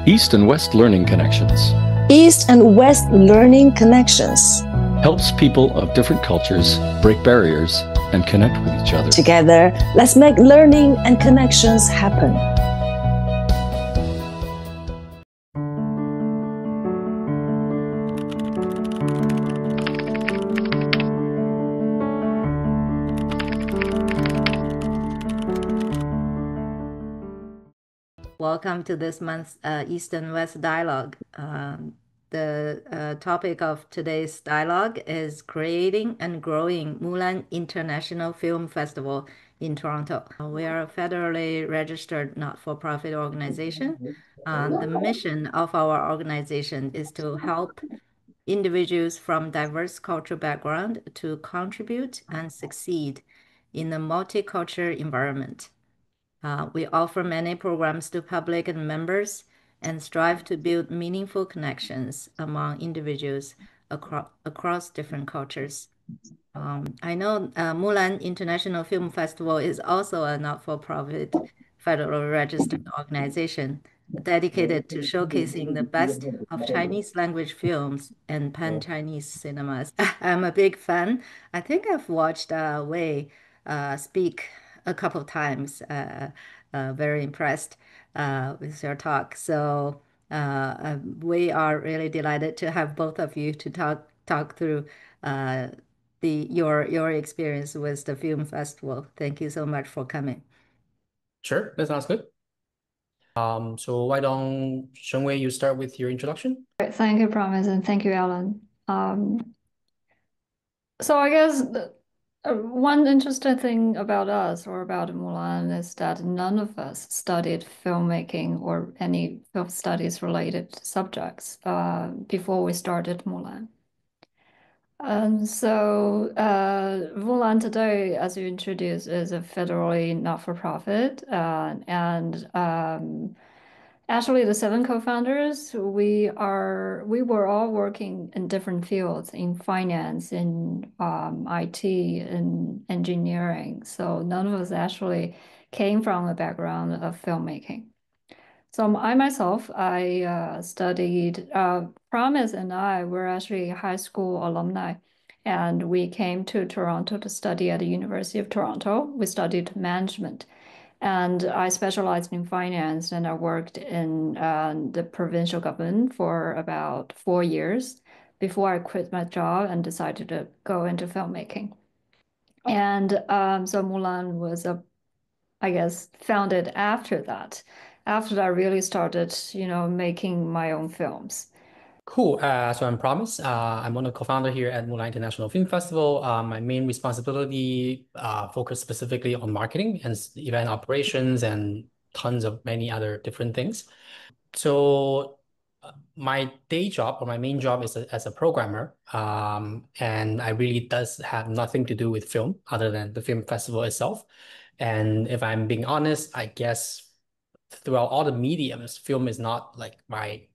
East and West Learning Connections East and West Learning Connections helps people of different cultures break barriers and connect with each other. Together, let's make learning and connections happen. Welcome to this month's East and West Dialogue. The topic of today's dialogue is creating and growing Mulan International Film Festival in Toronto. We are a federally registered not-for-profit organization. The mission of our organization is to help individuals from diverse cultural background to contribute and succeed in a multicultural environment. We offer many programs to public and members and strive to build meaningful connections among individuals across different cultures. I know Mulan International Film Festival is also a not-for-profit federal registered organization dedicated to showcasing the best of Chinese language films and pan-Chinese cinemas. I'm a big fan. I think I've watched Wei speak a couple of times. Very impressed with your talk. So we are really delighted to have both of you to talk through your experience with the film festival. Thank you so much for coming. Sure, that sounds good. So why don't SHEN Wei, you start with your introduction? Thank you, Promise, and thank you, Alan. So I guess one interesting thing about us or about Mulan is that none of us studied filmmaking or any film studies related subjects before we started Mulan. So Mulan today, as you introduced, is a federally not-for-profit, and actually the 7 co-founders, we were all working in different fields in finance, in IT, in engineering. So none of us actually came from a background of filmmaking. So I myself, I studied, Promise and I were actually high school alumni, and we came to Toronto to study at the University of Toronto. We studied management, and I specialized in finance, and I worked in the provincial government for about 4 years before I quit my job and decided to go into filmmaking. And so Mulan was I guess, founded after that, after I really started, making my own films. Cool. So I'm Promise. I'm one of the co-founder here at Mulan International Film Festival. My main responsibility focus specifically on marketing and event operations and tons of many other different things. So my day job or my main job is as a programmer, and I really does have nothing to do with film other than the film festival itself. And if I'm being honest, I guess throughout all the mediums, film is not like my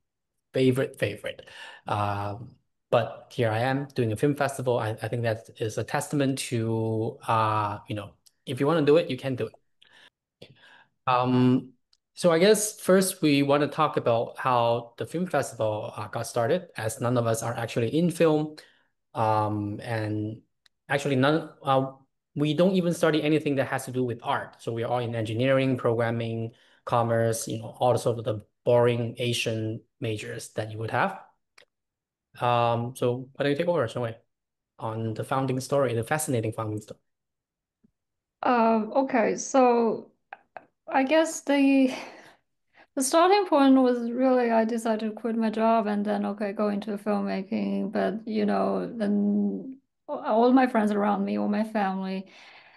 favorite. But here I am doing a film festival. I think that is a testament to, if you want to do it, you can do it. So I guess first we want to talk about how the film festival got started, as none of us are actually in film. And actually we don't even study anything that has to do with art. So we're all in engineering, programming, commerce, all the sort of the boring Asian majors that you would have. So why don't you take over, SHEN Wei, on the founding story, the fascinating founding story? Okay, so I guess the starting point was really I decided to quit my job and then go into filmmaking. But then all my friends around me, all my family,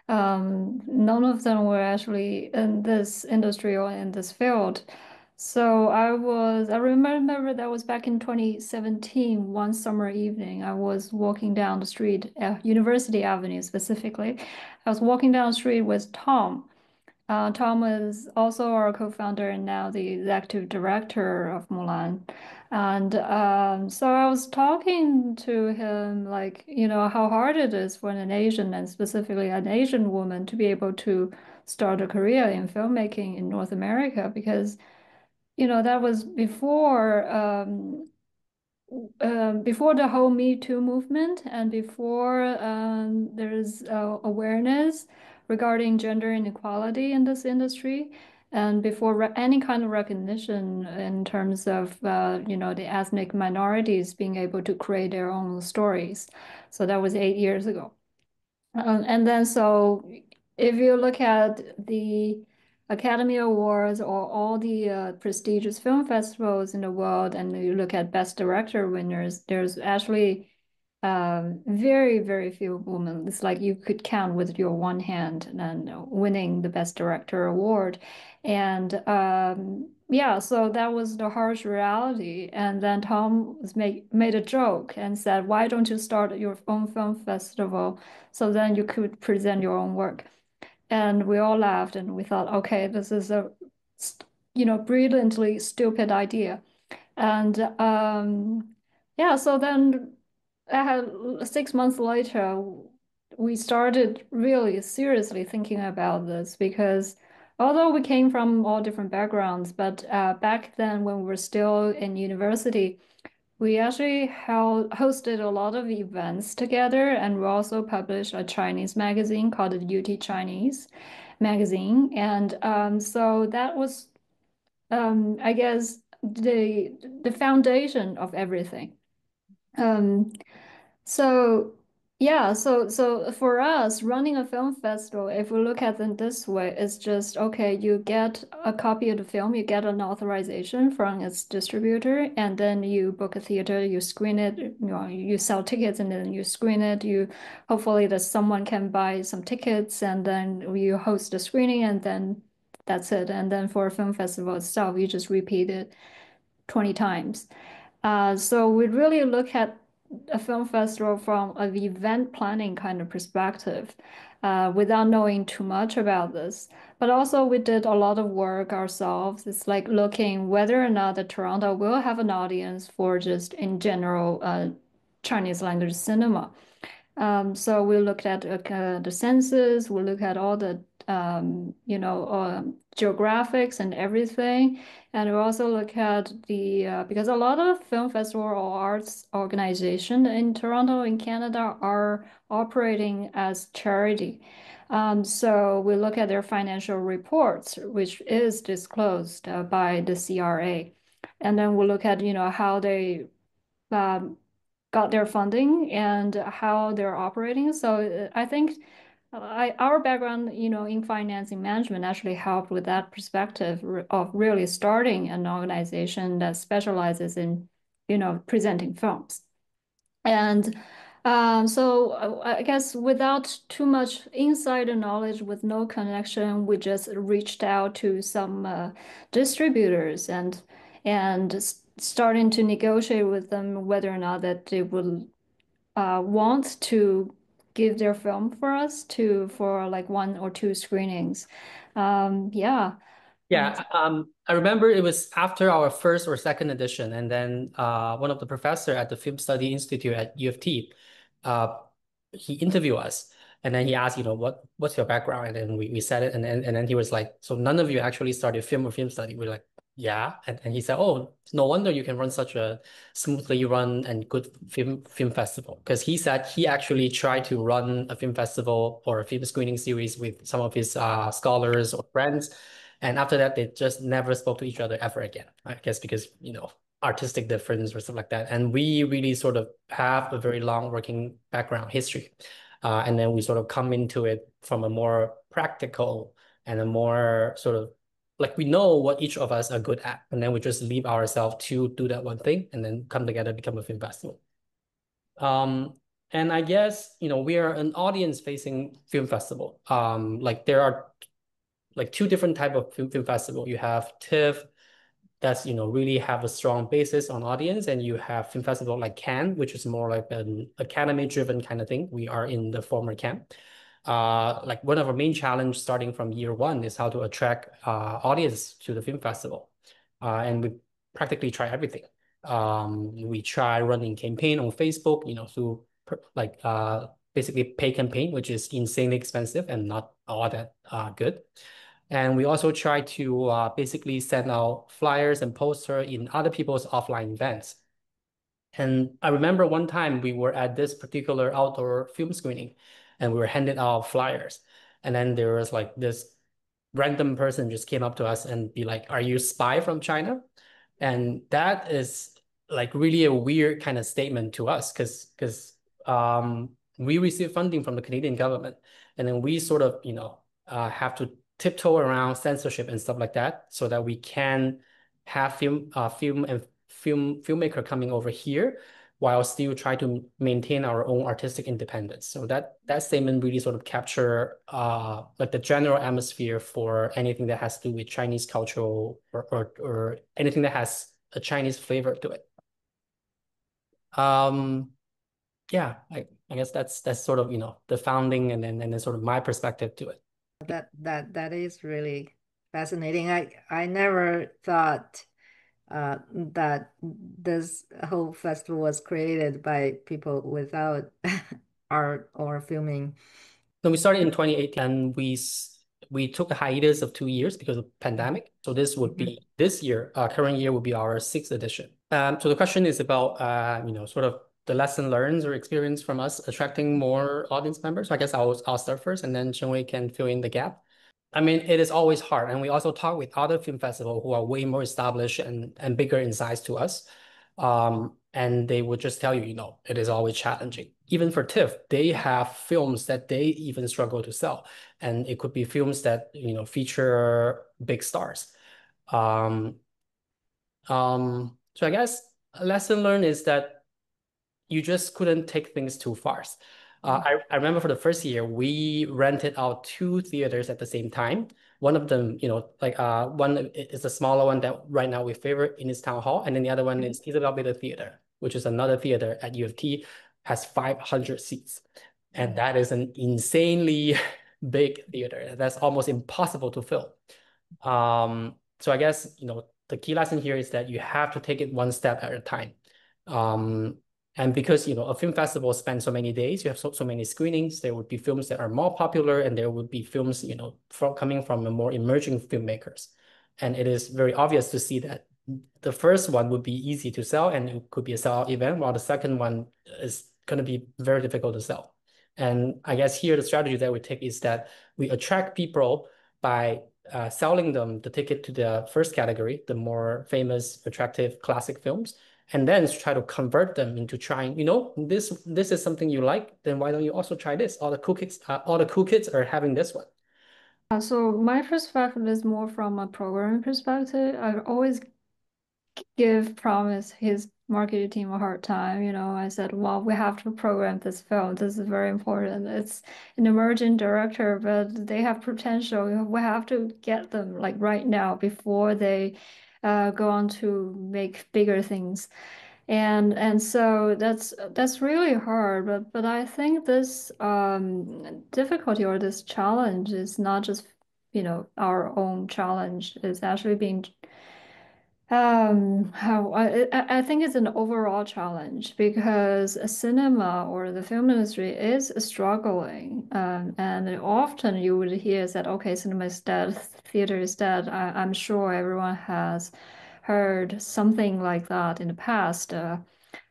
none of them were actually in this industry or in this field. So I remember that was back in 2017, one summer evening. I was walking down the street, University Avenue specifically. I was walking down the street with Tom. Tom is also our co-founder and now the executive director of Mulan. And so I was talking to him, like, how hard it is for an Asian and specifically an Asian woman to be able to start a career in filmmaking in North America, because that was before the whole Me Too movement and before there's awareness regarding gender inequality in this industry, and before any kind of recognition in terms of the ethnic minorities being able to create their own stories. So that was 8 years ago. And then so if you look at the Academy Awards or all the prestigious film festivals in the world, and you look at Best Director winners, there's actually very, very few women. It's like you could count with your one hand and winning the Best Director award. And yeah, so that was the harsh reality. And then Tom made a joke and said, "Why don't you start your own film festival so then you could present your own work?" And we all laughed and we thought, okay, this is a brilliantly stupid idea. And yeah, so then 6 months later, we started really seriously thinking about this because although we came from all different backgrounds, but back then when we were still in university, we actually hosted a lot of events together, and we also published a Chinese magazine called the UT Chinese magazine. And so that was, I guess, the foundation of everything. Um, so yeah, so for us, running a film festival, if we look at it this way, it's just okay, you get a copy of the film, you get an authorization from its distributor, and then you book a theater, you screen it, you sell tickets and then you screen it. You hopefully that someone can buy some tickets and then you host the screening and then that's it. And then for a film festival itself, you just repeat it 20 times. So we really look at a film festival from an event planning kind of perspective, without knowing too much about this. But also we did a lot of work ourselves. It's like looking whether or not the Toronto will have an audience for just in general Chinese language cinema. So we looked at the census, we look at all the geographics and everything, and we also look at the because a lot of film festival or arts organization in Toronto in Canada are operating as charity. So we look at their financial reports, which is disclosed by the CRA, and then we look at how they got their funding and how they're operating. So I think our background, in finance and management actually helped with that perspective of really starting an organization that specializes in, presenting films. And so I guess without too much insider knowledge, with no connection, we just reached out to some distributors and starting to negotiate with them whether or not that they would want to give their film for us for like 1 or 2 screenings. Yeah. Yeah, I remember it was after our first or second edition, and then one of the professor at the Film Study Institute at U of T, uh, he interviewed us, and then he asked, what's your background? And then we said it, and then he was like, so none of you actually started film or film study? We're like, yeah, and he said, oh, no wonder you can run such a smoothly run and good film festival, because he said he actually tried to run a film festival or a film screening series with some of his scholars or friends. And after that, they just never spoke to each other ever again. I guess because, artistic difference or stuff like that. And we really sort of have a very long working background history. And then we sort of come into it from a more practical and a more sort of like we know what each of us are good at. And then we just leave ourselves to do that one thing and then come together, become a film festival. And I guess, we are an audience-facing film festival. Like there are like 2 different type of film festival. You have TIFF, that's really have a strong basis on audience, and you have film festival like Cannes, which is more like an academy-driven kind of thing. We are in the former camp. Like one of our main challenge starting from year 1 is how to attract audience to the film festival, and we practically try everything. We try running campaign on Facebook, through like basically pay campaign, which is insanely expensive and not all that good. And we also try to basically send out flyers and poster in other people's offline events. And I remember one time we were at this particular outdoor film screening and we were handed out flyers. And then there was like this random person just came up to us and be like, "Are you a spy from China?" And that is like really a weird kind of statement to us because we receive funding from the Canadian government. And then we sort of, have to tiptoe around censorship and stuff like that so that we can have filmmaker coming over here while still try to maintain our own artistic independence. So that statement really sort of capture like the general atmosphere for anything that has to do with Chinese cultural or anything that has a Chinese flavor to it. Yeah, I guess that's sort of, the founding and then sort of my perspective to it. That is really fascinating. I never thought that this whole festival was created by people without art or filming. So we started in 2018 and we took a hiatus of 2 years because of pandemic. So this would be this year, current year would be our 6th edition. So the question is about sort of the lesson learned or experience from us attracting more audience members. So I guess I'll start first and then SHEN Wei can fill in the gap. I mean, it is always hard. And we also talk with other film festivals who are way more established and bigger in size to us. And they would just tell you, it is always challenging. Even for TIFF, they have films that they even struggle to sell. And it could be films that, feature big stars. So I guess a lesson learned is that you just couldn't take things too far. I remember for the first year, we rented out 2 theaters at the same time. One of them, one is a smaller one that right now we favor in its town hall. And then the other one is EAWLC Theater, which is another theater at U of T, has 500 seats. And that is an insanely big theater. That's almost impossible to fill. So I guess, the key lesson here is that you have to take it one step at a time. And because, a film festival spans so many days, you have so many screenings, there would be films that are more popular and there would be films, coming from the more emerging filmmakers. And it is very obvious to see that the first one would be easy to sell and it could be a sellout event, while the second one is going to be very difficult to sell. And I guess here the strategy that we take is that we attract people by selling them the ticket to the first category, the more famous, attractive, classic films, and then try to convert them into trying, this is something you like, then why don't you also try this? All the cool kids are having this one. So my perspective is more from a programming perspective. I always give Promise his marketing team a hard time. I said, well, we have to program this film. This is very important. It's an emerging director, but they have potential. We have to get them like right now before they go on to make bigger things. And so that's really hard. But I think this difficulty or this challenge is not just, our own challenge. It's actually being how I think it's an overall challenge because a cinema or the film industry is struggling. And often you would hear that, okay, cinema is dead, theater is dead. I'm sure everyone has heard something like that in the past.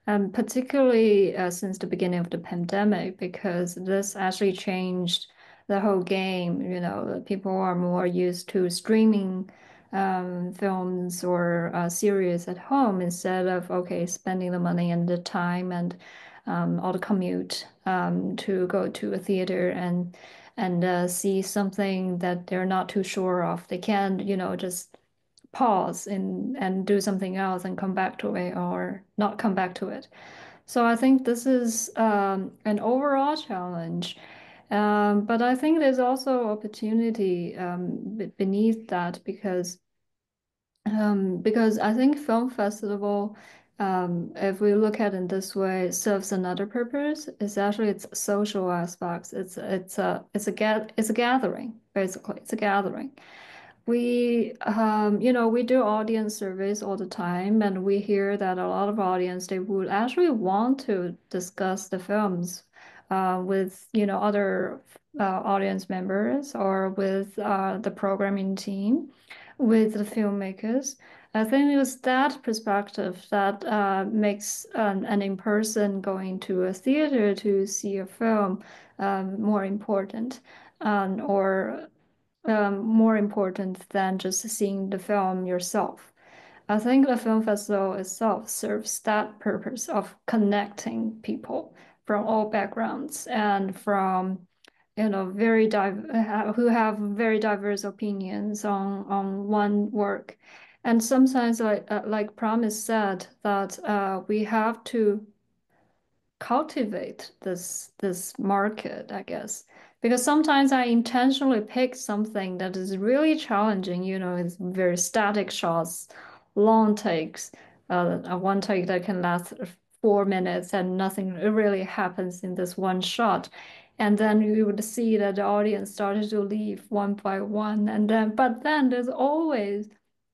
And particularly since the beginning of the pandemic, because this actually changed the whole game. People are more used to streaming films or series at home instead of spending the money and the time and all the commute to go to a theater and see something that they're not too sure of. They can, just pause and do something else and come back to it or not come back to it. So I think this is an overall challenge. But I think there's also opportunity beneath that because I think film festival, if we look at it in this way, serves another purpose. It's actually its social aspects. It's a gathering, basically. It's a gathering. We do audience surveys all the time, and we hear that a lot of audience, they would actually want to discuss the films with other audience members or with the programming team, with the filmmakers. I think it was that perspective that makes an in-person going to a theater to see a film more important, or more important than just seeing the film yourself. I think the film festival itself serves that purpose of connecting people from all backgrounds and from who have very diverse opinions on one work. And sometimes, like Promise said, that we have to cultivate this market, I guess. Because sometimes I intentionally pick something that is really challenging, it's very static shots, long takes, a one take that can last 4 minutes and nothing really happens in this one shot. And then you would see that the audience started to leave one by one. But then there's always,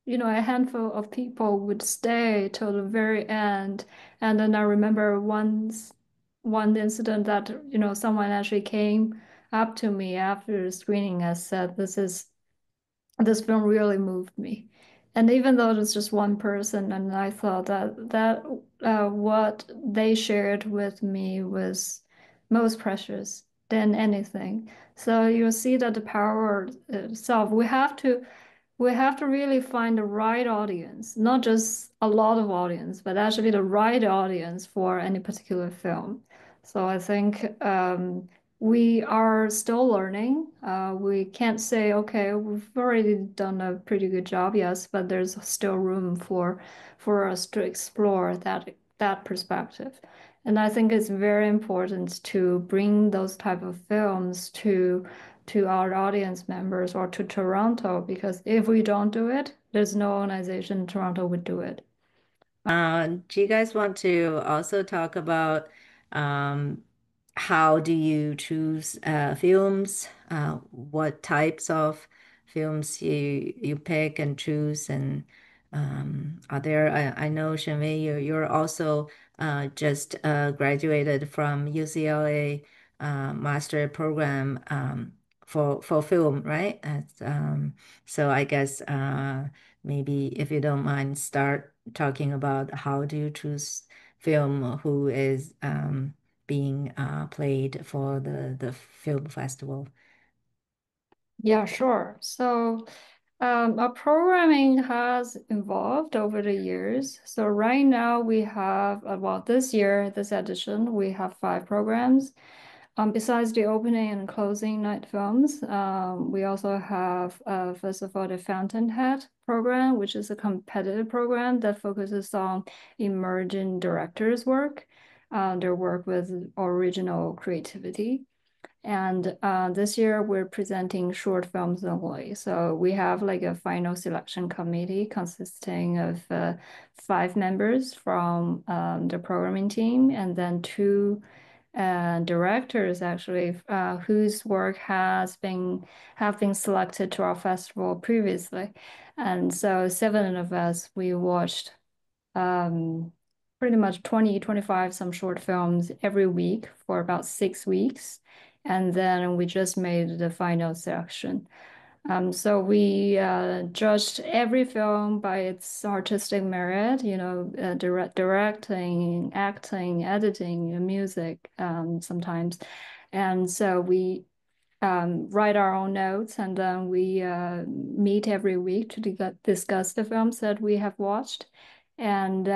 a handful of people would stay till the very end. And then I remember one incident that, someone actually came up to me after the screening and said, this film really moved me. And even though it was just one person, and I thought that what they shared with me was most precious than anything. So you'll see that the power itself, we have to really find the right audience, not just a lot of audience, but actually the right audience for any particular film. So I think we are still learning. We can't say, okay, we've already done a pretty good job, yes, but there's still room for us to explore that perspective. And I think it's very important to bring those type of films to our audience members or to Toronto, because if we don't do it, there's no organization in Toronto would do it. Do you guys want to also talk about how do you choose films? What types of films you pick and choose, and are there? I know SHEN Wei, you're also just graduated from UCLA master program for film, right? So I guess maybe if you don't mind, start talking about how do you choose film who is being played for the film festival. Yeah, sure. So our programming has evolved over the years. So right now we have about this year, this edition, we have 5 programs. Besides the opening and closing night films, we also have, first of all, the Fountainhead program, which is a competitive program that focuses on emerging directors' work, their work with original creativity. And this year we're presenting short films only. So we have like a final selection committee consisting of 5 members from the programming team, and then 2 directors actually whose work have been selected to our festival previously. And so 7 of us, we watched pretty much 20, 25 some short films every week for about 6 weeks. And then we just made the final selection. So we judged every film by its artistic merit, directing, acting, editing, music, sometimes. And so we write our own notes, and then we meet every week to discuss the films that we have watched, and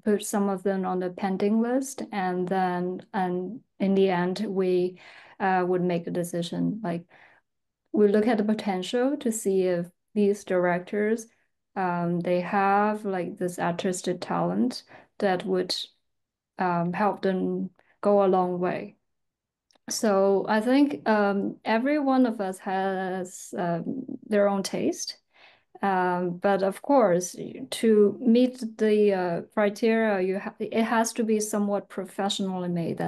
put some of them on the pending list. And then in the end, we would make a decision. Like, we look at the potential to see if these directors they have like this artistic talent that would help them go a long way. So I think every one of us has their own taste. But of course, to meet the criteria, it has to be somewhat professionally made.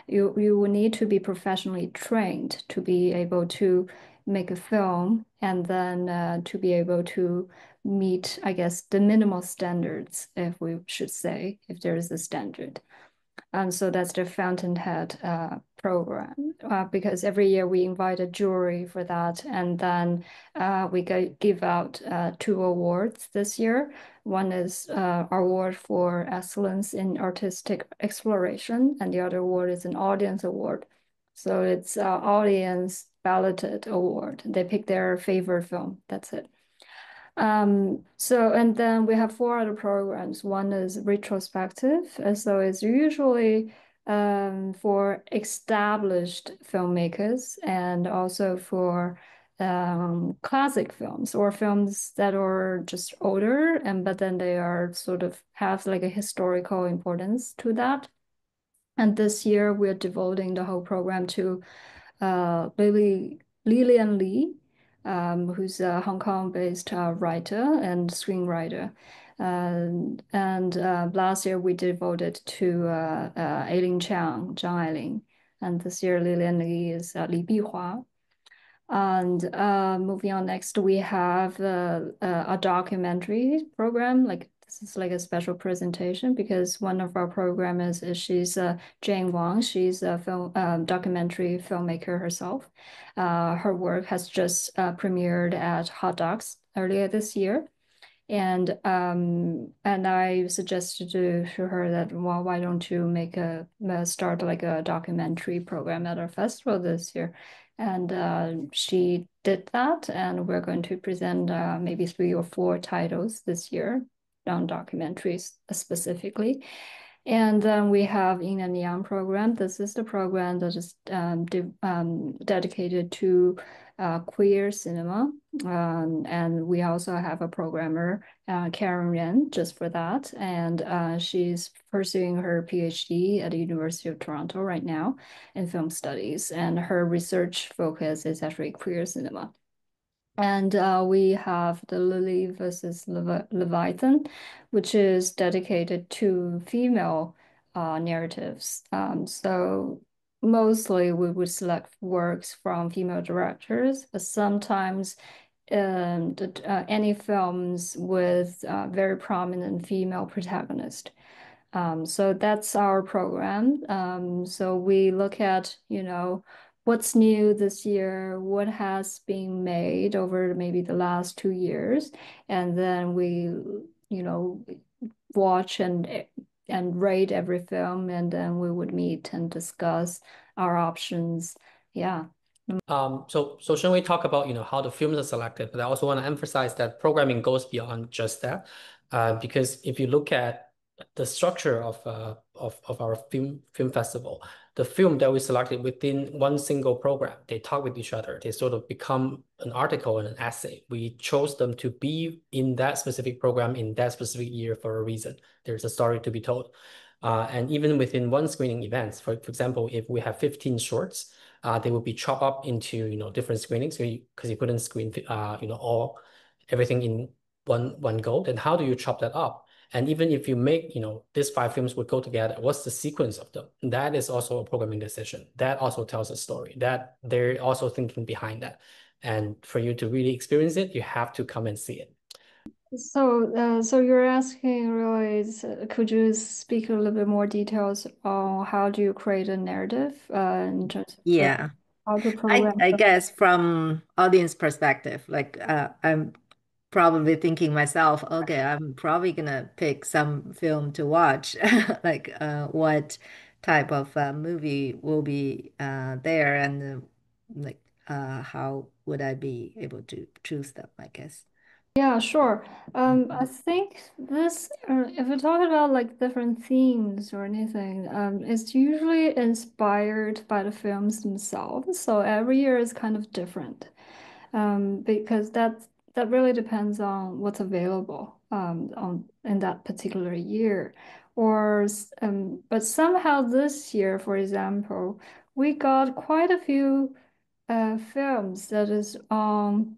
You will need to be professionally trained to be able to make a film, and then to be able to meet, I guess, the minimal standards, if we should say, if there is a standard. And so that's the Fountainhead program, because every year we invite a jury for that. And then we give out two awards this year. One is award for excellence in artistic exploration, and the other award is an audience award. So it's audience balloted award. They pick their favorite film. That's it. And then we have four other programs. One is retrospective. So it's usually for established filmmakers and also for classic films or films that are just older, but then they are sort of have like a historical importance to that. And this year we're devoting the whole program to Lillian Lee, who's a Hong Kong-based writer and screenwriter. And last year we devoted to Aileen Chang, Zhang Ailing. And this year Lillian Lee is Li Bihua. And moving on next, we have a documentary program. Like this is like a special presentation because one of our programmers she's Jane Wang. She's a film documentary filmmaker herself. Her work has just premiered at Hot Docs earlier this year. And I suggested to her that, well, why don't you start like a documentary program at our festival this year? And she did that, and we're going to present maybe 3 or 4 titles this year on documentaries specifically. And then we have Yin and Yang program. This is the program that is dedicated to queer cinema. And we also have a programmer, Karen Ren, just for that. And she's pursuing her PhD at the University of Toronto right now in film studies. And her research focus is actually queer cinema. And we have the Lily versus Leviathan, which is dedicated to female narratives. So mostly we would select works from female directors, but sometimes any films with very prominent female protagonist. So that's our program. So we look at, what's new this year, what has been made over maybe the last 2 years, and then we, watch and rate every film, and then we would meet and discuss our options. Yeah. So Shen Wei talk about how the films are selected, but I also want to emphasize that programming goes beyond just that, because if you look at the structure of our film festival, the film that we selected within one single program, they talk with each other. They sort of become an article and an essay. We chose them to be in that specific program in that specific year for a reason. There's a story to be told. And even within one screening event, for example, if we have 15 shorts, they will be chopped up into different screenings because you couldn't screen everything in one go. Then how do you chop that up? And even if you make these 5 films would go together, what's the sequence of them? That is also a programming decision. That also tells a story. That they're also thinking behind that. And for you to really experience it, you have to come and see it. So you're asking really, could you speak a little bit more details on how do you create a narrative in terms of Yeah. how to program? I guess from audience perspective, like I'm probably thinking myself, okay, I'm probably gonna pick some film to watch, like what type of movie will be there, and like how would I be able to choose them, I guess. Yeah, sure. I think this, if we're talking about like different themes or anything, it's usually inspired by the films themselves. So every year is kind of different, because that really depends on what's available on in that particular year, but somehow this year, for example, we got quite a few films that is on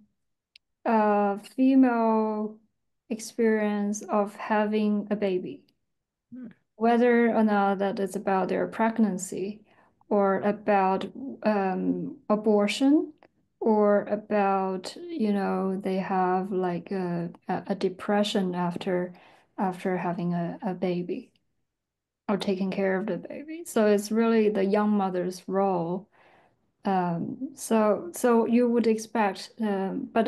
female experience of having a baby, whether or not that is about their pregnancy or about abortion or about, they have like a depression after having a baby. or taking care of the baby. So it's really the young mother's role. So you would expect, but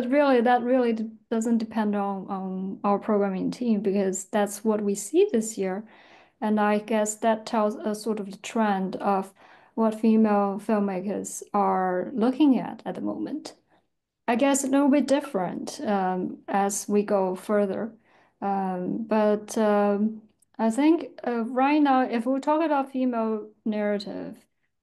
really that really doesn't depend on our programming team, because that's what we see this year. And I guess that tells a sort of the trend of what female filmmakers are looking at the moment. I guess it will be different as we go further. But I think right now, if we talk about female narrative,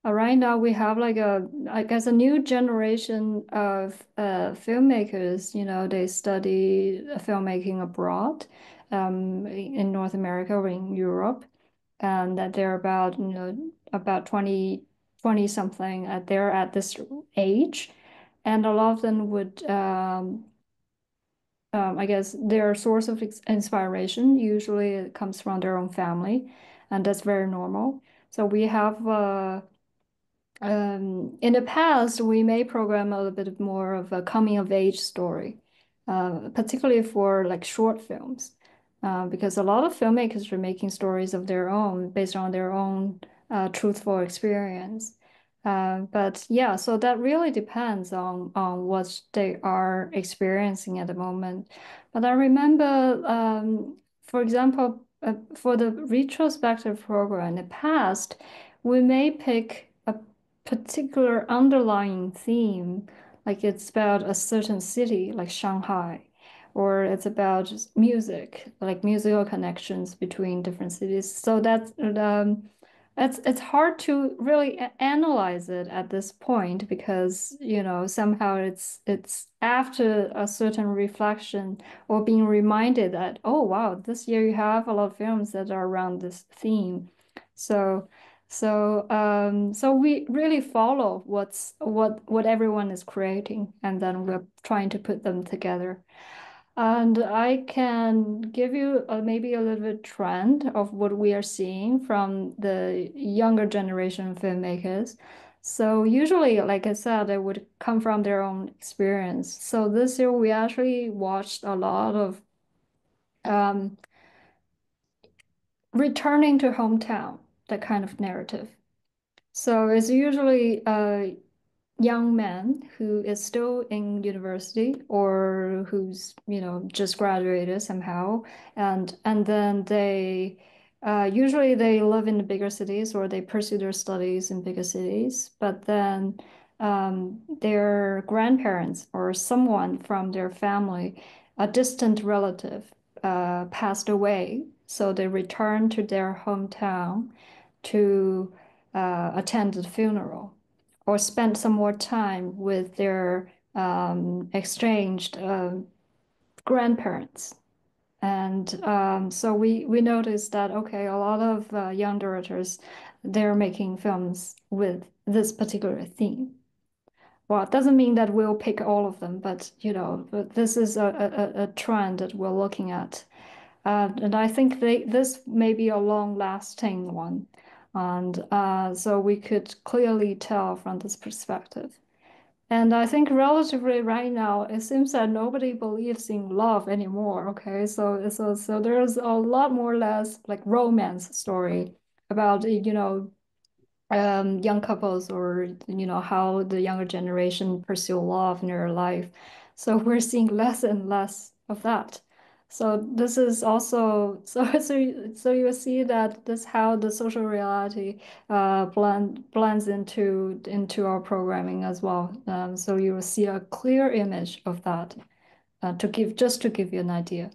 right now we have like I guess, a new generation of filmmakers. They study filmmaking abroad, in North America or in Europe, and that they're about 20 something. They're at this age. And a lot of them would, I guess, their source of inspiration usually it comes from their own family, and that's very normal. So we have, in the past, we may program a little bit more of a coming of age story, particularly for like short films, because a lot of filmmakers are making stories of their own based on their own truthful experience. But yeah, so that really depends on what they are experiencing at the moment. But I remember, for example, for the retrospective program in the past, we may pick a particular underlying theme, like it's about a certain city, like Shanghai, or it's about music, like musical connections between different cities. So it's hard to really analyze it at this point, because somehow it's after a certain reflection or being reminded that, oh wow, this year you have a lot of films that are around this theme. So we really follow what everyone is creating, and then we're trying to put them together. And I can give you maybe a little bit trend of what we are seeing from the younger generation of filmmakers. So usually, like I said, it would come from their own experience. So this year we actually watched a lot of um, returning to hometown, that kind of narrative. So it's usually young man who is still in university, or who's just graduated somehow, and then they usually they live in the bigger cities, or they pursue their studies in bigger cities, but then their grandparents or someone from their family, a distant relative, passed away, so they return to their hometown to attend the funeral, or spend some more time with their exchanged grandparents. And so we noticed that, okay, a lot of young directors, they're making films with this particular theme. Well, it doesn't mean that we'll pick all of them, but but this is a trend that we're looking at. And I think this may be a long-lasting one. And so we could clearly tell from this perspective. And I think relatively right now, it seems that nobody believes in love anymore. Okay, so there's a lot more less like romance story about young couples, or how the younger generation pursue love in their life. So we're seeing less and less of that. So this is also so you see that this how the social reality blends into our programming as well. So you will see a clear image of that, to give you an idea.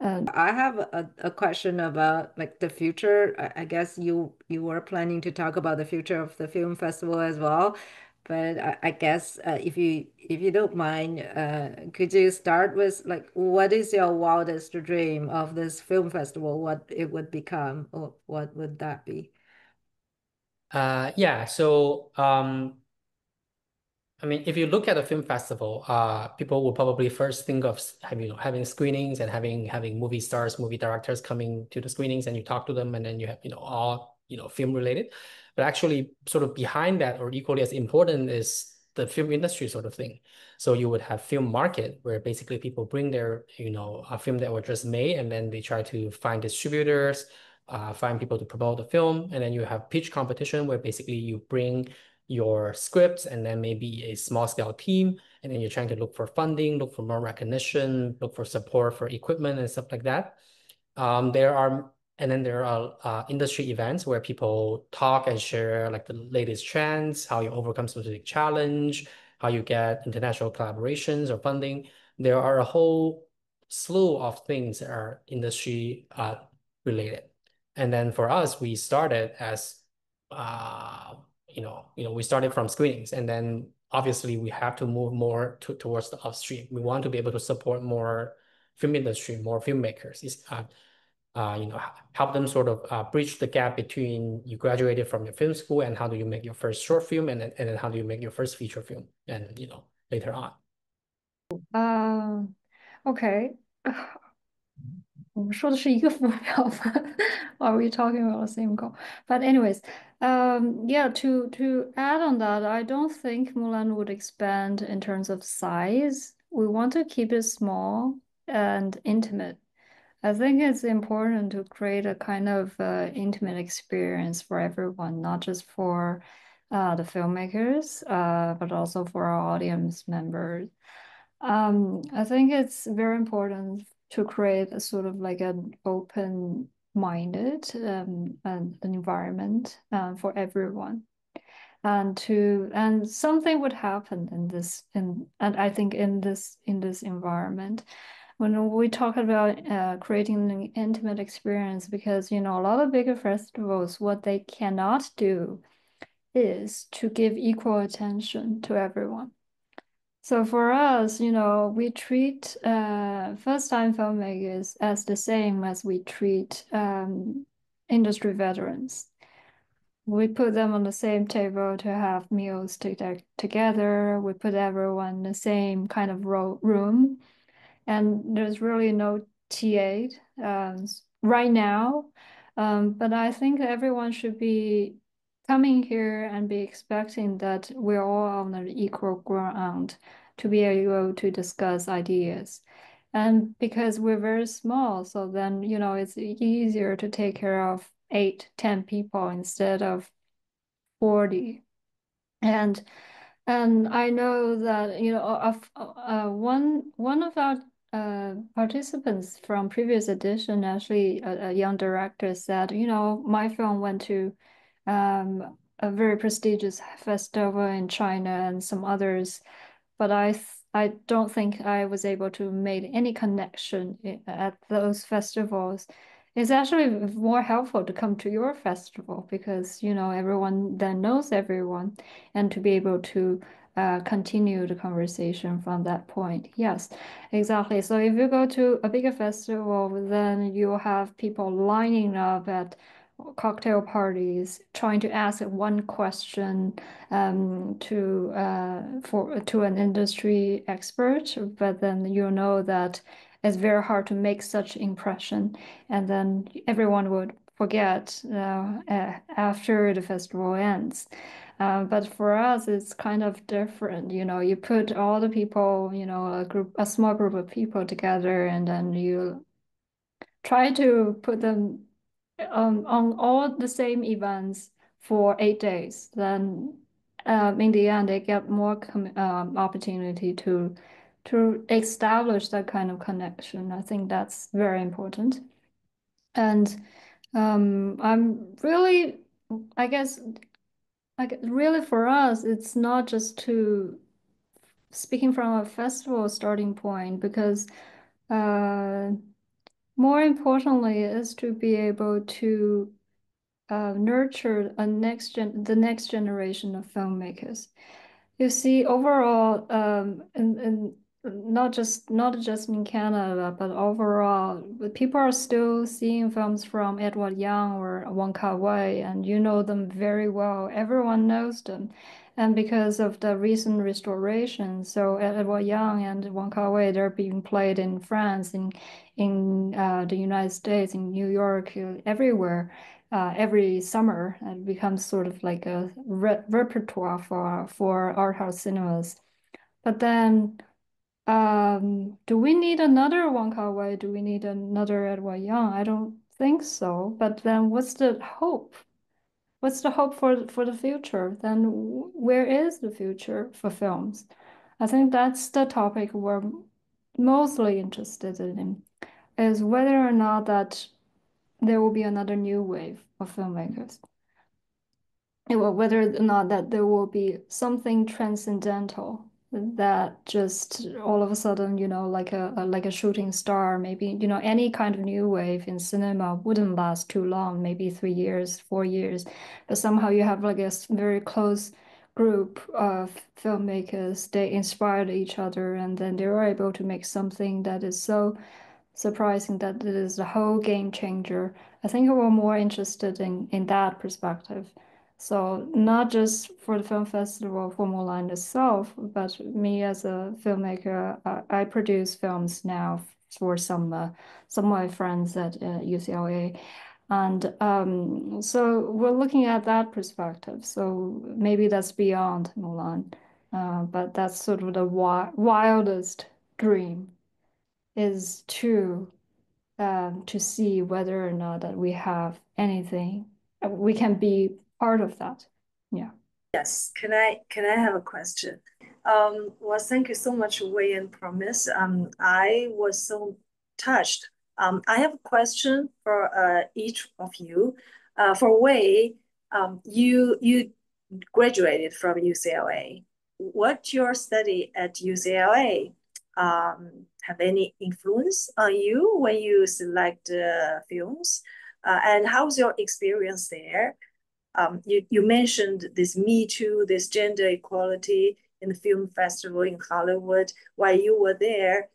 I have a question about like the future. I guess you were planning to talk about the future of the film festival as well, but I guess if you don't mind, could you start with like what is your wildest dream of this film festival? What it would become, or what would that be? Yeah, so I mean, if you look at a film festival, people will probably first think of having screenings and having movie stars, movie directors coming to the screenings, and you talk to them, and then you have all film related. But actually, sort of behind that, or equally as important, is the film industry sort of thing. So you would have film market where basically people bring their, a film that was just made, and then they try to find distributors, find people to promote the film. And then you have pitch competition where basically you bring your scripts and then maybe a small scale team, and then you're trying to look for funding, look for more recognition, look for support for equipment and stuff like that. There are industry events where people talk and share like the latest trends, how you overcome specific challenge, how you get international collaborations or funding. There are a whole slew of things that are industry related. And then for us, we started as we started from screenings, and then obviously we have to move more towards the upstream. We want to be able to support more film industry, more filmmakers. Help them sort of bridge the gap between you graduated from your film school and how do you make your first short film, and then how do you make your first feature film, and later on. Okay. 我们说的是一个浮标吧？Are we talking about the same goal? But anyways, yeah, to add on that, I don't think Mulan would expand in terms of size. We want to keep it small and intimate. I think it's important to create a kind of intimate experience for everyone, not just for the filmmakers, but also for our audience members. I think it's very important to create a sort of like an open-minded an environment for everyone, and something would happen and I think in this environment when we talk about creating an intimate experience, because a lot of bigger festivals, what they cannot do is to give equal attention to everyone. So for us, we treat first-time filmmakers as the same as we treat industry veterans. We put them on the same table to have meals together. We put everyone in the same kind of room, and there's really no TA right now. But I think everyone should be coming here and be expecting that we're all on an equal ground to be able to discuss ideas. And because we're very small, so then, it's easier to take care of 8, 10 people instead of 40. And I know that, one of our participants from previous edition, actually a young director, said, my film went to a very prestigious festival in China and some others, but I don't think I was able to make any connection at those festivals. It's actually more helpful to come to your festival because, everyone then knows everyone, and to be able to continue the conversation from that point. Yes, exactly. So if you go to a bigger festival, then you have people lining up at cocktail parties trying to ask one question to an industry expert, but then that it's very hard to make such impression, and then everyone would forget after the festival ends. But for us, it's kind of different. You put all the people, a small group of people together, and then you try to put them on all the same events for 8 days. Then in the end, they get more opportunity to establish that kind of connection. I think that's very important. And I'm really, I guess, like really for us, it's not just to speaking from a festival starting point, because more importantly is to be able to nurture the next generation of filmmakers. You see, overall, and not just in Canada, but overall, people are still seeing films from Edward Young or Wong Kar-wai, and you know them very well. Everyone knows them, And because of the recent restoration, so Edward Young and Wong Kar-wai, they're being played in France, in the United States, in New York, everywhere, every summer. It becomes sort of like a repertoire for art house cinemas. But then, do we need another Wong Kar-wai? Do we need another Edward Young? I don't think so. But then, what's the hope? What's the hope for the future? Then where is the future for films? I think that's the topic we're mostly interested in, is whether or not that there will be another new wave of filmmakers. Whether or not that there will be something transcendental that just all of a sudden, like a shooting star, maybe, any kind of new wave in cinema wouldn't last too long, maybe 3 years, 4 years, but somehow you have like a very close group of filmmakers, they inspired each other, and then they were able to make something that is so surprising that it is the whole game changer. I think we're more interested in that perspective. So not just for the film festival for Mulan itself, but me as a filmmaker, I produce films now for some of my friends at UCLA. And so we're looking at that perspective. So maybe that's beyond Mulan, but that's sort of the wildest dream is to see whether or not that we have anything, we can be part of that. Yeah. Yes, can I have a question? Well, thank you so much, Wei and Promise. I was so touched. I have a question for each of you. For Wei, you graduated from UCLA. What your study at UCLA have any influence on you when you select films? And how's your experience there? You mentioned this Me Too, this gender equality in the film festival in Hollywood. While you were there,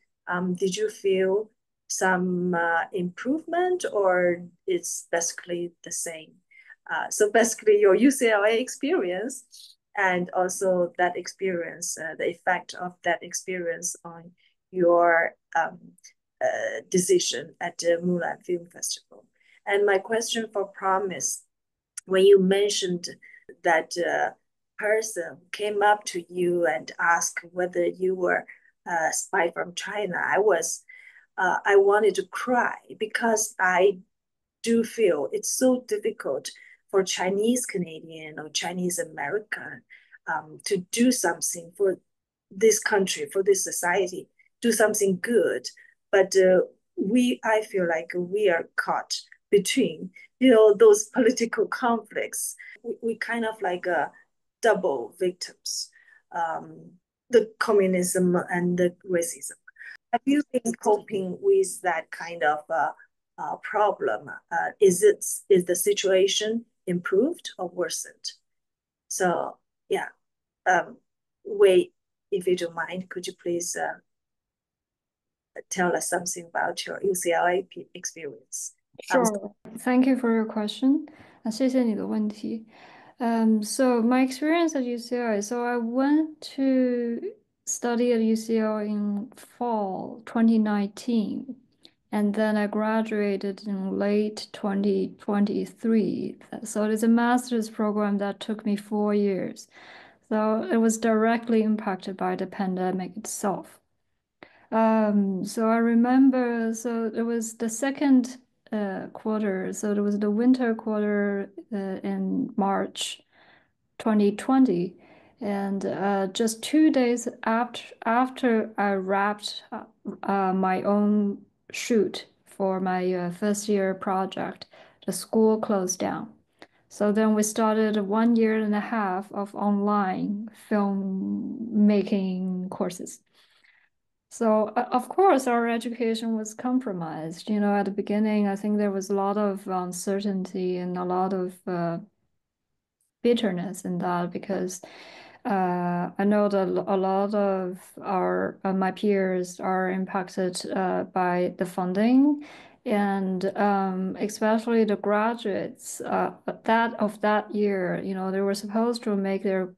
did you feel some improvement, or it's basically the same? So basically, your UCLA experience and also that experience, the effect of that experience on your decision at the Mulan Film Festival. And my question for Promise, when you mentioned that person came up to you and asked whether you were a spy from China, I wanted to cry because I do feel it's so difficult for Chinese Canadian or Chinese American to do something for this country, for this society, do something good. But I feel like we are caught between, those political conflicts. We kind of like double victims, the communism and the racism. Have you been coping with that kind of problem? Is the situation improved or worsened? So yeah, Wei, if you don't mind, could you please tell us something about your UCLA experience? Sure. Thank you for your question. 谢谢你的问题. So my experience at UCLA, so I went to study at UCLA in fall 2019, and then I graduated in late 2023. So it's a master's program that took me 4 years. So it was directly impacted by the pandemic itself. So I remember, so it was the second quarter, so it was the winter quarter in March 2020, and just 2 days after I wrapped my own shoot for my first year project, the school closed down. So then we started 1 year and a half of online film making courses. So, of course, our education was compromised. At the beginning, I think there was a lot of uncertainty and a lot of bitterness in that because I know that a lot of my peers are impacted by the funding And especially the graduates that year, you know, they were supposed to make their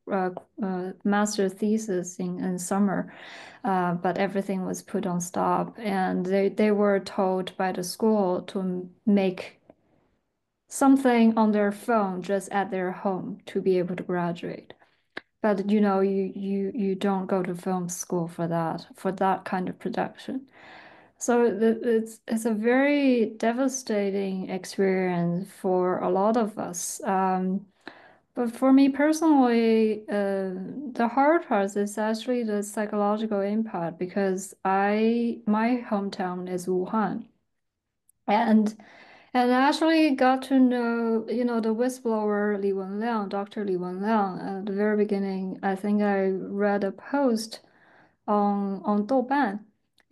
master thesis in summer, but everything was put on stop, and they were told by the school to make something on their phone just at their home to be able to graduate. But you know, you don't go to film school for that kind of production. So it's a very devastating experience for a lot of us. But for me personally, the hard part is actually the psychological impact because my hometown is Wuhan, and I actually got to know, you know, the whistleblower Li Wenliang, Dr. Li Wenliang. At the very beginning, I think I read a post on Douban,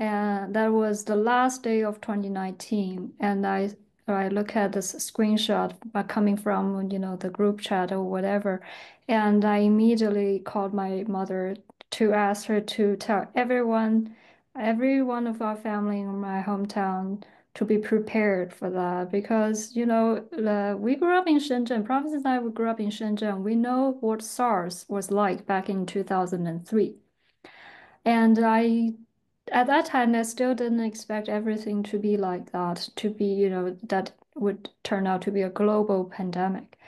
and that was the last day of 2019. And I look at this screenshot coming from, you know, the group chat or whatever, and I immediately called my mother to ask her to tell every one of our family in my hometown to be prepared for that because you know we grew up in Shenzhen. Province and I we grew up in Shenzhen. We know what SARS was like back in 2003. And at that time, I still didn't expect everything to be like that, to be, you know, that would turn out to be a global pandemic.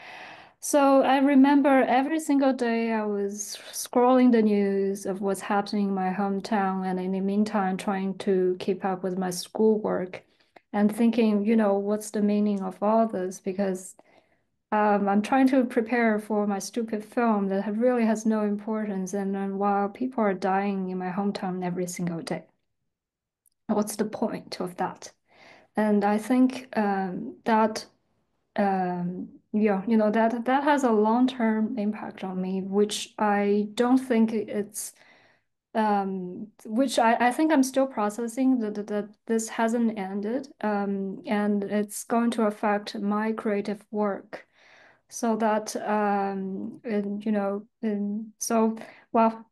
So I remember every single day I was scrolling the news of what's happening in my hometown, and in the meantime, trying to keep up with my schoolwork and thinking, you know, what's the meaning of all this? Because I'm trying to prepare for my stupid film that really has no importance, and then while people are dying in my hometown every single day, what's the point of that? And I think that yeah, you know that has a long-term impact on me, which I don't think it's which I think I'm still processing that this hasn't ended, and it's going to affect my creative work. So that and you know and so well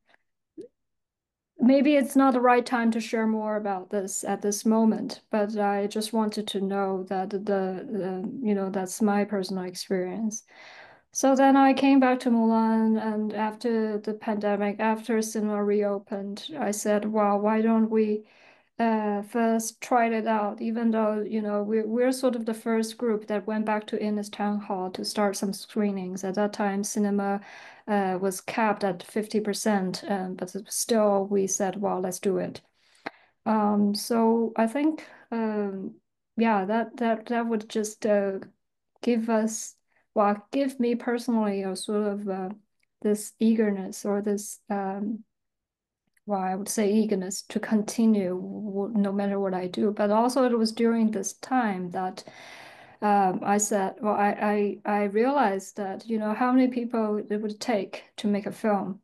maybe it's not the right time to share more about this at this moment, but I just wanted to know that the you know that's my personal experience. So then I came back to Mulan, and after the pandemic, after cinema reopened, I said, well, why don't we first tried it out, even though, you know, we're sort of the first group that went back to Innes Town Hall to start some screenings. At that time, cinema was capped at 50%, but still we said, well, let's do it. So I think, yeah, that would just give us, well, give me personally a sort of this eagerness or this well, I would say eagerness to continue no matter what I do. But also it was during this time that I said, well, I realized that, you know, how many people it would take to make a film.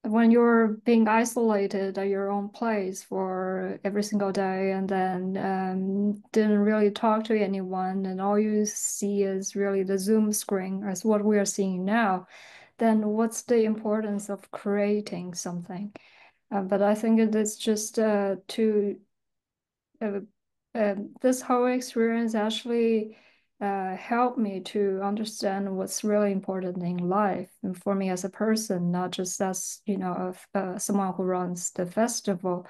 When you're being isolated at your own place for every single day and then didn't really talk to anyone and all you see is really the Zoom screen as what we are seeing now, then what's the importance of creating something? But I think it is just uh, this whole experience actually helped me to understand what's really important in life and for me as a person, not just as, you know, someone who runs the festival.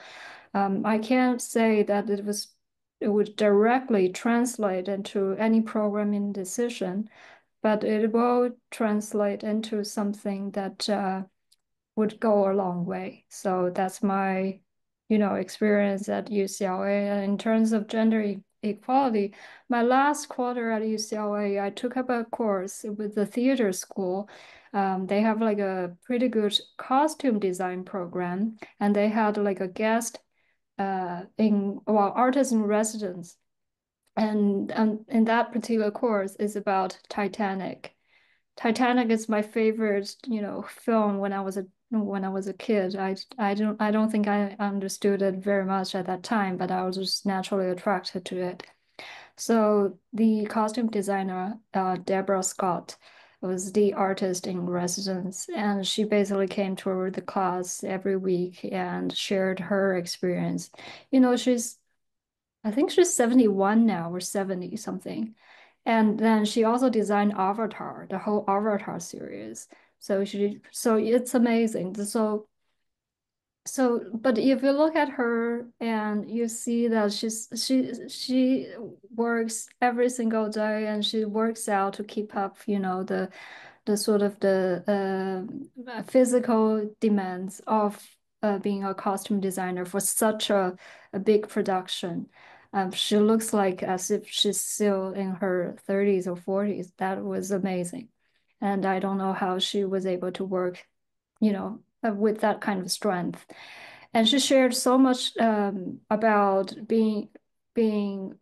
I can't say that it would directly translate into any programming decision, but it will translate into something that would go a long way. So that's my, you know, experience at UCLA. And in terms of gender equality, my last quarter at UCLA, I took up a course with the theater school. They have like a pretty good costume design program, and they had like a guest artist in residence. And in that particular course is about Titanic. Titanic is my favorite, you know, film when I was a kid. I don't think I understood it very much at that time, but I was just naturally attracted to it. So the costume designer, Deborah Scott, was the artist in residence, and she basically came to the class every week and shared her experience. You know, she's I think she's 71 now or 70 something. And then she also designed Avatar, the whole Avatar series. So it's amazing. But if you look at her and you see that she works every single day and she works out to keep up, the sort of the physical demands of being a costume designer for such a big production. She looks like as if she's still in her 30s or 40s. That was amazing. And I don't know how she was able to work, with that kind of strength. And she shared so much about being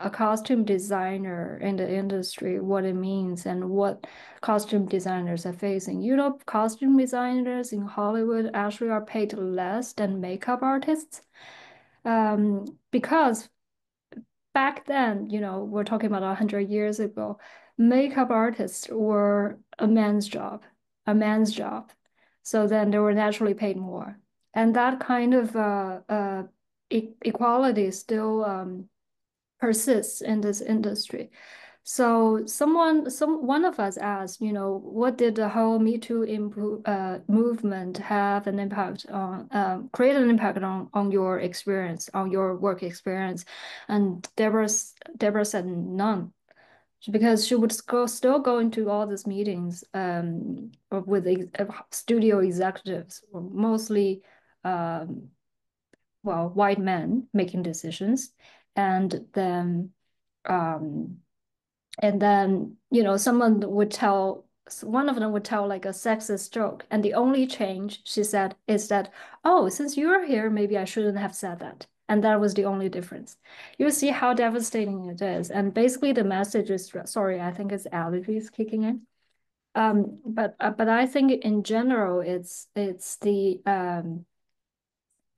a costume designer in the industry, what it means and what costume designers are facing. Costume designers in Hollywood actually are paid less than makeup artists. Because back then, we're talking about 100 years ago, makeup artists were a man's job. So then they were naturally paid more. And that kind of equality still persists in this industry. So one of us asked, what did the whole Me Too movement have an impact on, create an impact on your experience, on your work experience? And Deborah said none, because she would still go into all these meetings with studio executives, mostly white men making decisions, and then one of them would tell like a sexist joke, and the only change, she said, is that, oh, since you're here, maybe I shouldn't have said that. And that was the only difference. You see how devastating it is. And basically the message is, sorry, I think it's allergies kicking in. But I think in general, it's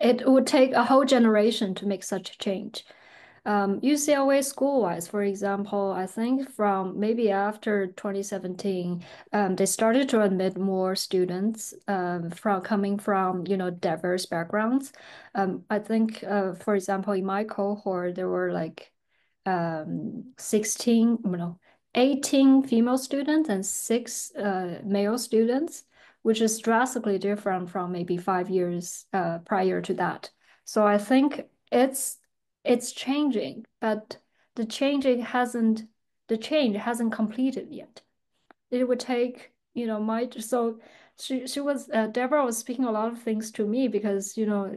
it would take a whole generation to make such a change. UCLA school-wise, for example, I think from maybe after 2017, they started to admit more students coming from diverse backgrounds. I think, for example, in my cohort, there were like 18 female students and 6 male students, which is drastically different from maybe 5 years prior to that. So I think it's changing, but the change hasn't completed yet. It would take, so Deborah was speaking a lot of things to me because, your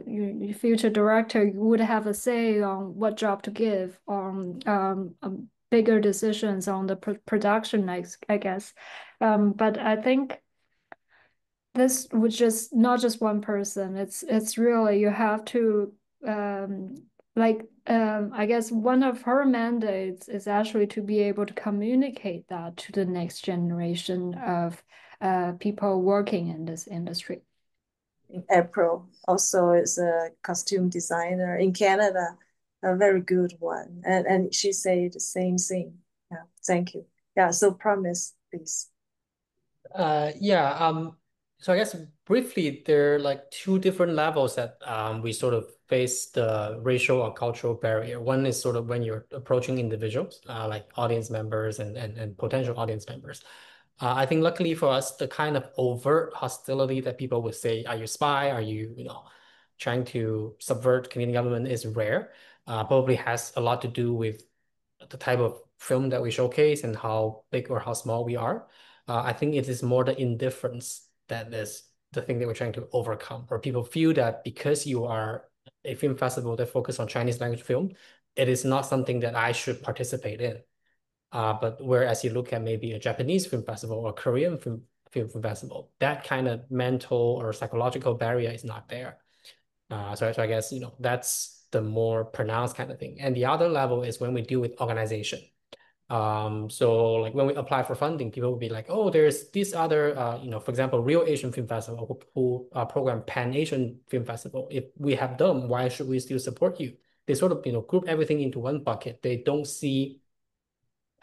future director would have a say on what job to give, on bigger decisions on the production, I guess. But I think this was just not just one person. It's really, you have to I guess one of her mandates is actually to be able to communicate that to the next generation of people working in this industry. April also is a costume designer in Canada, a very good one. And she said the same thing. Yeah, thank you. Yeah, so promise, please. So I guess briefly, there are like 2 different levels that we sort of face the racial or cultural barrier. One is sort of when you're approaching individuals, like audience members and potential audience members. I think luckily for us, the kind of overt hostility that people would say, are you spy? Are you, trying to subvert Canadian government is rare. Probably has a lot to do with the type of film that we showcase and how big or how small we are. I think it is more the indifference that is the thing that we're trying to overcome, where people feel that because you are a film festival that focuses on Chinese language film, it is not something that I should participate in. But whereas you look at maybe a Japanese film festival or Korean film festival, that kind of mental or psychological barrier is not there. So I guess, that's the more pronounced kind of thing. And the other level is when we deal with organization. So like when we apply for funding, people will be like, oh, there's this other, for example, Real Asian Film Festival who program Pan Asian Film Festival. If we have them, why should we still support you? They sort of, group everything into one bucket. They don't see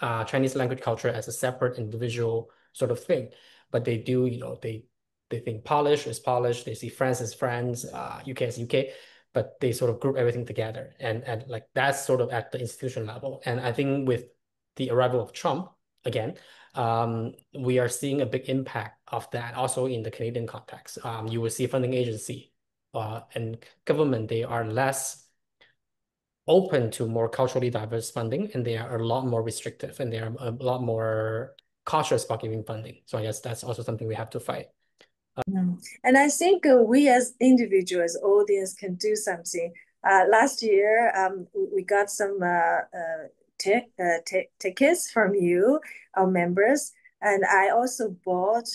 Chinese language culture as a separate individual sort of thing, but they do, they think polish is polish. They see France as France, UK as UK. but they sort of group everything together, and like that's sort of at the institution level. And I think with the arrival of Trump again, we are seeing a big impact of that also in the Canadian context. You will see funding agency and government, they are less open to more culturally diverse funding, and they are a lot more restrictive, and they are a lot more cautious about giving funding. So I guess that's also something we have to fight. And I think we as individuals, audience, can do something. Last year, we got some tickets from you, our members, and I also bought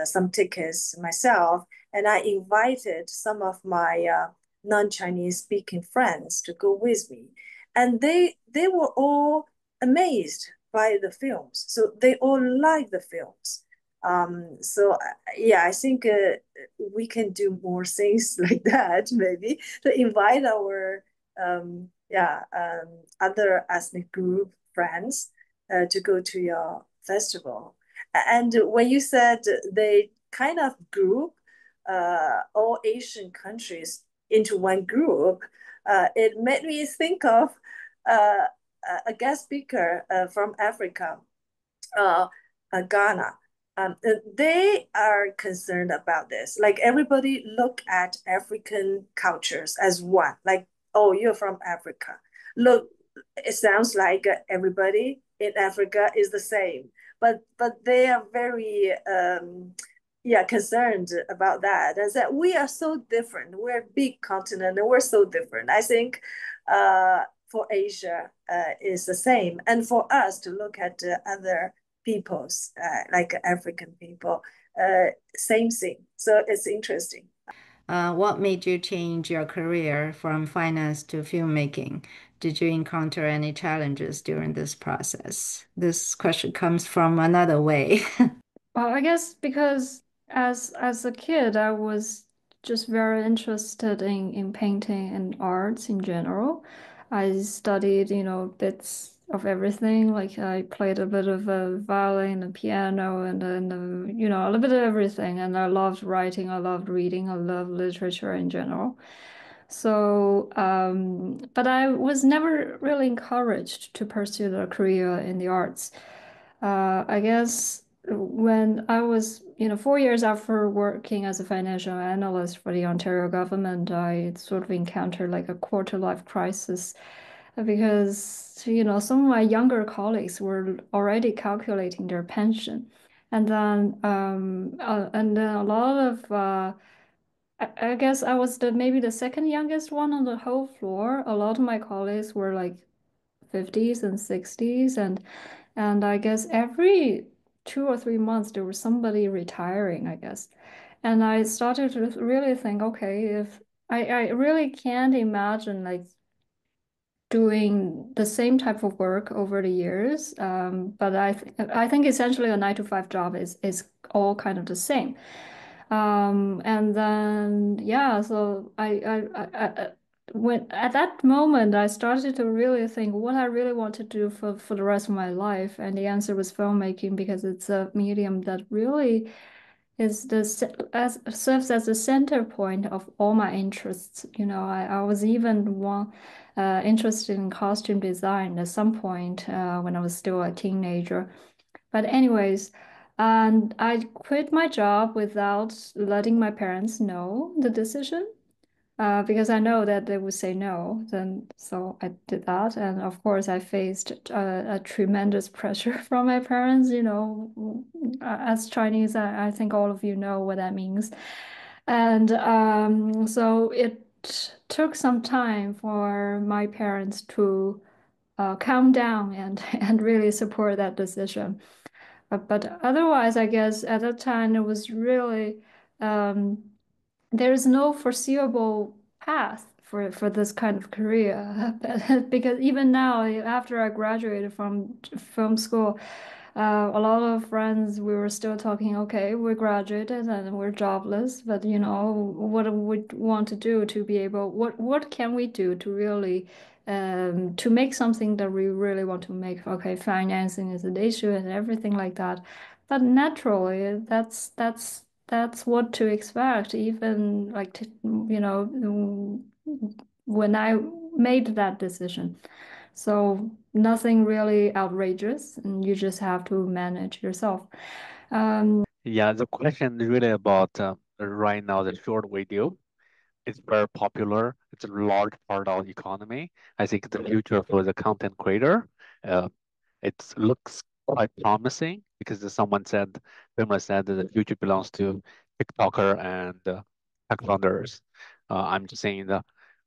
some tickets myself, and I invited some of my non-Chinese speaking friends to go with me, and they were all amazed by the films, so they all like the films. So yeah, I think we can do more things like that, maybe to invite our other ethnic group friends to go to your festival. And when you said they kind of group all Asian countries into one group, it made me think of uh, a guest speaker from Africa, Ghana. They are concerned about this. Like everybody look at African cultures as one. Like, oh, you're from Africa. Look, it sounds like everybody in Africa is the same. But they are very concerned about that. And that we are so different. We're a big continent and we're so different. I think for Asia is the same. And for us to look at other peoples, like African people, same thing. So it's interesting. What made you change your career from finance to filmmaking? Did you encounter any challenges during this process? This question comes from another way. Well, I guess because as a kid, I was just very interested in painting and arts in general. I studied, bits of everything. Like I played a bit of a violin and piano and then, a little bit of everything. And I loved writing, I loved reading, I loved literature in general. So, but I was never really encouraged to pursue a career in the arts. I guess when I was, 4 years after working as a financial analyst for the Ontario government, I sort of encountered like a quarter life crisis because, some of my younger colleagues were already calculating their pension. And then a lot of, I guess I was maybe the second youngest one on the whole floor. A lot of my colleagues were like 50s and 60s, and I guess every 2 or 3 months there was somebody retiring, I guess. And I started to really think, okay, if I really can't imagine like doing the same type of work over the years. But I think essentially a 9 to 5 job is all kind of the same. And then yeah, so I when at that moment I started to really think what I really want to do for the rest of my life, and the answer was filmmaking because it's a medium that really is serves as the center point of all my interests. I was even interested in costume design at some point when I was still a teenager. But anyways, and I quit my job without letting my parents know the decision because I know that they would say no. Then so I did that, and of course I faced a tremendous pressure from my parents. As Chinese, I think all of you know what that means, and so it took some time for my parents to calm down and and really support that decision. But otherwise, I guess at that time it was really um, there is no foreseeable path for this kind of career because even now, after I graduated from film school, a lot of friends we were still talking. Okay, we graduated and we're jobless, but what do we want to do to be able? What can we do to really to make something that we really want to make? Okay, financing is an issue and everything like that. But naturally, that's what to expect. Even like when I made that decision. So nothing really outrageous, and you just have to manage yourself. Yeah, the question is really about right now the short video. It's very popular. It's a large part of the economy. I think the future for the content creator, uh, it looks quite promising because someone said, Bimla said that the future belongs to TikToker and tech founders. I'm just saying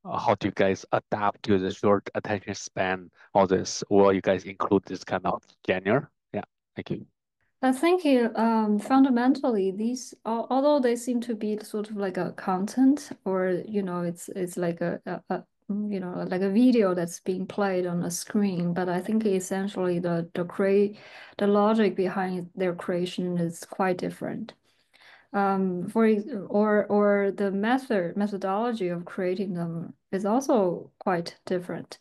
how do you guys adapt to the short attention span of this? Will you guys include this kind of genre? Yeah, thank you. I think fundamentally these, although they seem to be sort of like a content, or it's like a like a video that's being played on a screen. But I think essentially the logic behind their creation is quite different. Or the methodology of creating them is also quite different.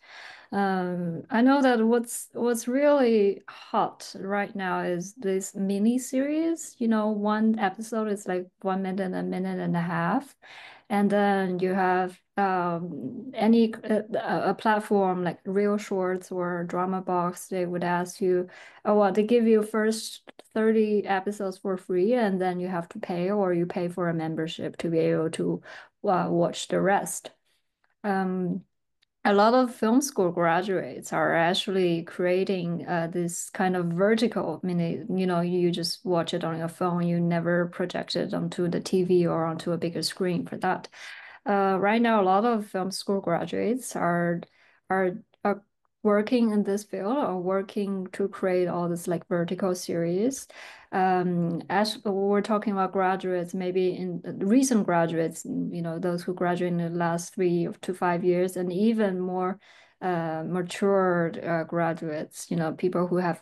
I know that what's really hot right now is this mini series. One episode is like 1 minute, a minute and a half, and then you have any a platform like Real Shorts or Drama Box. They would ask you, oh, well, they give you first 30 episodes for free, and then you have to pay, or you pay for a membership to be able to watch the rest. A lot of film school graduates are actually creating this kind of vertical, meaning, you just watch it on your phone, you never project it onto the TV or onto a bigger screen for that. Right now, a lot of film school graduates are working in this field, or working to create all this like vertical series. As we're talking about graduates, maybe in recent graduates, those who graduate in the last 3 to 5 years, and even more matured graduates, people who have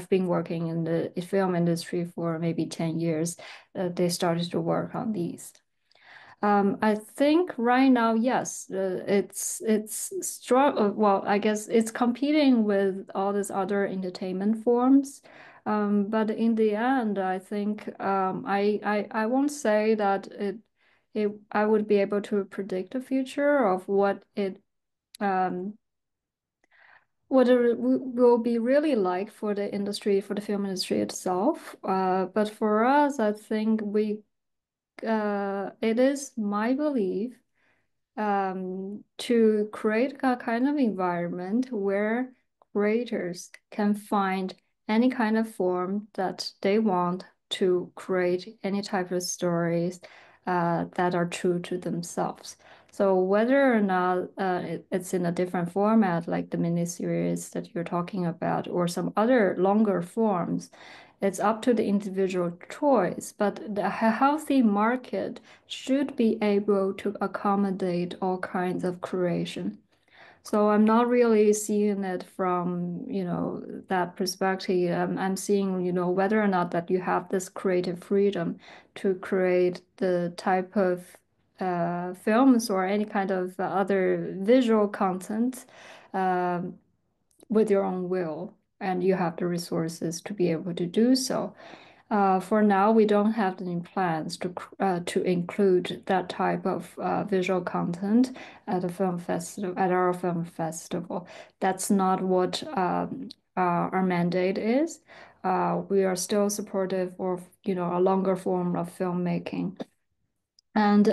been working in the film industry for maybe 10 years, they started to work on these. I think right now, yes, it's strong. Well, I guess it's competing with all these other entertainment forms. But in the end, I think I won't say that I would be able to predict the future of what it will be really like for the industry, for the film industry itself. But for us, I think it is my belief to create a kind of environment where creators can find any kind of form that they want to create any type of stories that are true to themselves. So whether or not it's in a different format, like the miniseries that you're talking about, or some other longer forms, it's up to the individual choice, but the healthy market should be able to accommodate all kinds of creation. So I'm not really seeing it from, that perspective. I'm seeing, whether or not that you have this creative freedom to create the type of films or any kind of other visual content with your own will, and you have the resources to be able to do so. For now, we don't have any plans to include that type of visual content at our film festival. That's not what our mandate is. We are still supportive of a longer form of filmmaking. And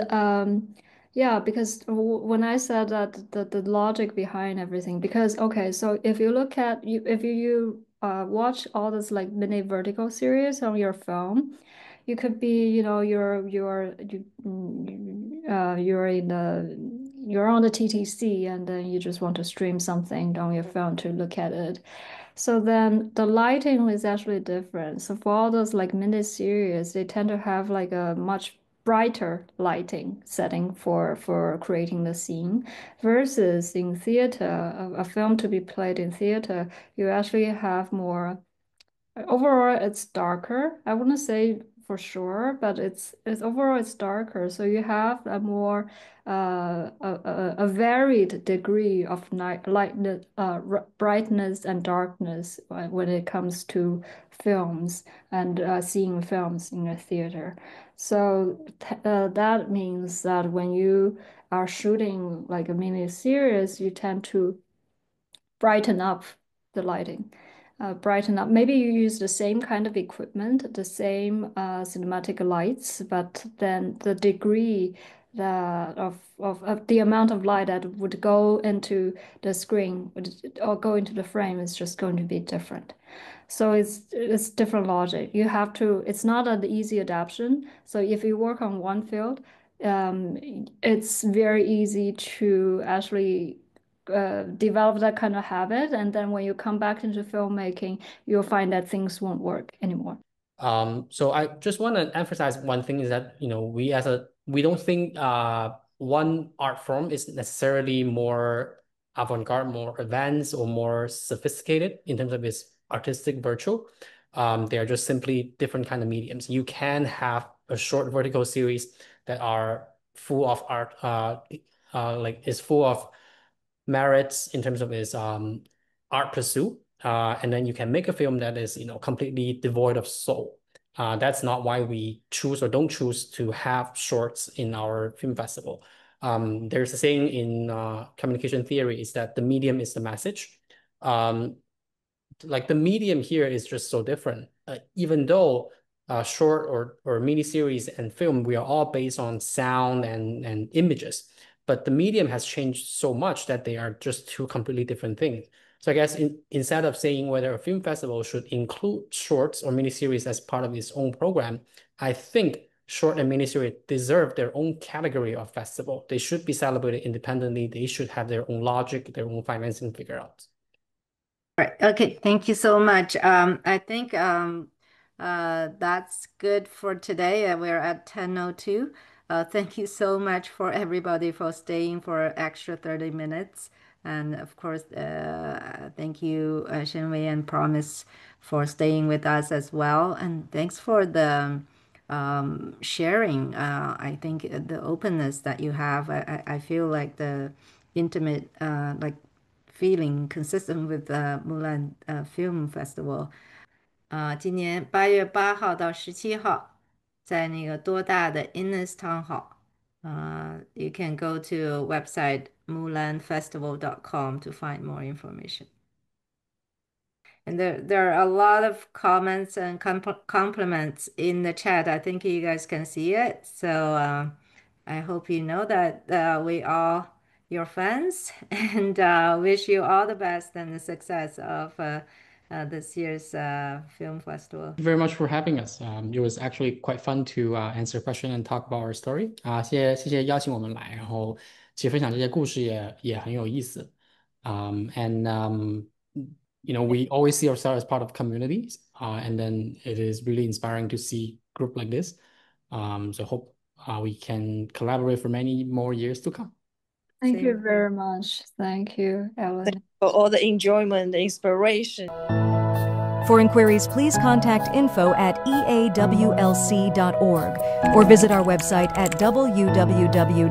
yeah, because when I said that the logic behind everything, because okay, so if you look at if you watch all this like mini vertical series on your phone, you could be, you're on the TTC, and then you just want to stream something on your phone to look at it. So then the lighting is actually different. So for all those like mini series, they tend to have like a much brighter lighting setting for creating the scene, versus in theater, a film to be played in theater, you actually have more. Overall, it's darker. I wouldn't say for sure, but it's overall it's darker. So you have a more a varied degree of lightness, brightness and darkness when it comes to films and seeing films in a theater. So that means that when you are shooting like a mini series, you tend to brighten up the lighting. Brighten up. Maybe you use the same kind of equipment, the same cinematic lights, but then the degree of the amount of light that would go into the screen or go into the frame is just going to be different. So it's different logic. You have to. It's not an easy adaptation. So if you work on one field, it's very easy to actually develop that kind of habit, and then when you come back into filmmaking, you'll find that things won't work anymore. So I just want to emphasize one thing is that, you know, we don't think one art form is necessarily more avant-garde, more advanced, or more sophisticated in terms of its artistic virtue. They are just simply different kind of mediums. You can have a short vertical series that are full of art, like is full of merits in terms of its art pursuit, and then you can make a film that is, you know, completely devoid of soul. That's not why we choose or don't choose to have shorts in our film festival. There's a saying in communication theory is that the medium is the message. Like the medium here is just so different. Even though short or mini series and film, we are all based on sound and images, but the medium has changed so much that they are just two completely different things. So I guess instead of saying whether a film festival should include shorts or miniseries as part of its own program, I think short and miniseries deserve their own category of festival. They should be celebrated independently. They should have their own logic, their own financing figured out. Right. Okay. Thank you so much. I think that's good for today. We're at 10:02. Thank you so much for everybody for staying for extra 30 minutes. And of course, thank you, SHEN Wei and Promise, for staying with us as well. And thanks for the sharing. I think the openness that you have, I feel like the intimate, like feeling consistent with the Mulan Film Festival. 今年8月8号到17号，在那个多大的 Int'l Town Hall。You can go to website mulanfestival.com to find more information. And there are a lot of comments and compliments in the chat. I think you guys can see it. So I hope you know that we are your fans, and wish you all the best and the success of this year's film festival. Thank you very much for having us. It was actually quite fun to answer questions and talk about our story. 谢谢邀请我们来，然后其实分享这些故事也很有意思。You know, we always see ourselves as part of communities, and then it is really inspiring to see a group like this. So hope we can collaborate for many more years to come. Thank you very much. Thank you, Ellen. Thank you for all the enjoyment, the inspiration. For inquiries, please contact info@eawlc.org or visit our website at www.eawlc.org.